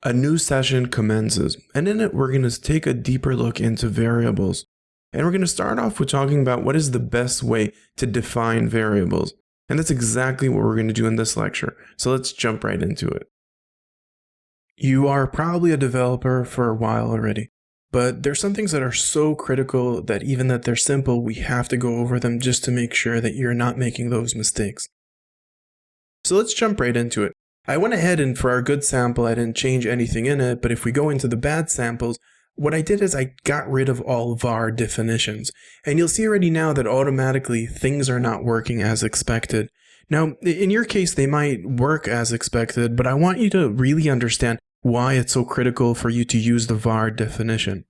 A new session commences, and in it we're going to take a deeper look into variables. And we're going to start off with talking about what is the best way to define variables. And that's exactly what we're going to do in this lecture. So let's jump right into it. You are probably a developer for a while already, but there's some things that are so critical that even that they're simple, we have to go over them just to make sure that you're not making those mistakes. So let's jump right into it. I went ahead and for our good sample, I didn't change anything in it, but if we go into the bad samples, what I did is I got rid of all var definitions. And you'll see already now that automatically things are not working as expected. Now, in your case, they might work as expected, but I want you to really understand why it's so critical for you to use the var definition.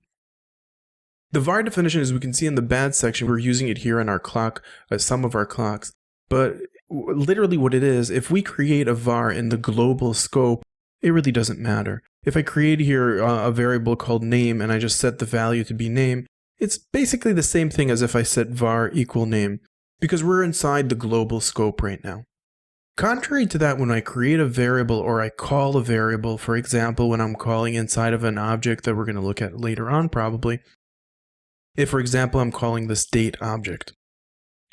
The var definition, as we can see in the bad section, we're using it here in our clock, some of our clocks, but literally what it is, if we create a var in the global scope, it really doesn't matter. If I create here a variable called name and I just set the value to be name, it's basically the same thing as if I set var equal name, because we're inside the global scope right now. Contrary to that, when I create a variable or I call a variable, for example, when I'm calling inside of an object that we're going to look at later on probably, if for example I'm calling this date object.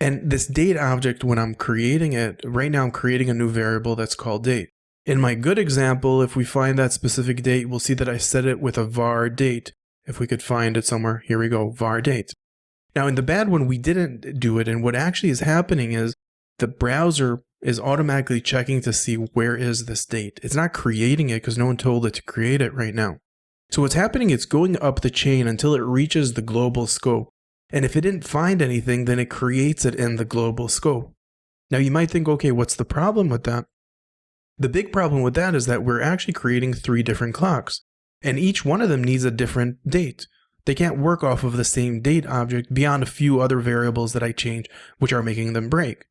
And this date object, when I'm creating it, right now I'm creating a new variable that's called date. In my good example, if we find that specific date, we'll see that I set it with a var date. If we could find it somewhere, here we go, var date. Now in the bad one, we didn't do it, and what actually is happening is the browser is automatically checking to see where is this date. It's not creating it because no one told it to create it right now. So what's happening, it's going up the chain until it reaches the global scope. And if it didn't find anything, then it creates it in the global scope. Now you might think, okay, what's the problem with that? The big problem with that is that we're actually creating 3 different clocks, and each one of them needs a different date. They can't work off of the same date object beyond a few other variables that I change, which are making them break.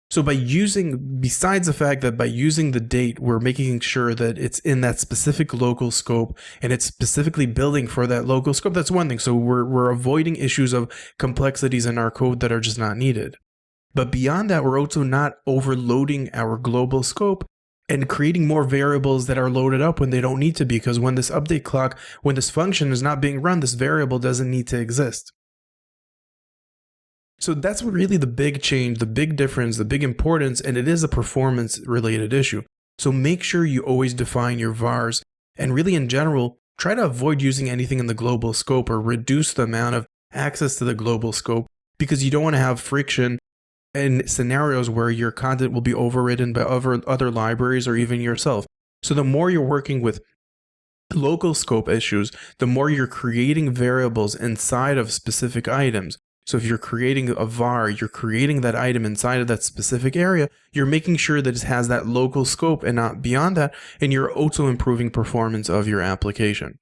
So besides the fact that by using the date, we're making sure that it's in that specific local scope and it's specifically building for that local scope, that's one thing. So we're avoiding issues of complexities in our code that are just not needed. But beyond that, we're also not overloading our global scope and creating more variables that are loaded up when they don't need to be, because when this update clock, when this function is not being run, this variable doesn't need to exist. So that's really the big change, the big difference, the big importance, and it is a performance related issue. So make sure you always define your vars, and really in general, try to avoid using anything in the global scope or reduce the amount of access to the global scope, because you don't want to have friction in scenarios where your content will be overridden by other libraries or even yourself. So the more you're working with local scope issues, the more you're creating variables inside of specific items. So if you're creating a var, you're creating that item inside of that specific area, you're making sure that it has that local scope and not beyond that, and you're also improving performance of your application.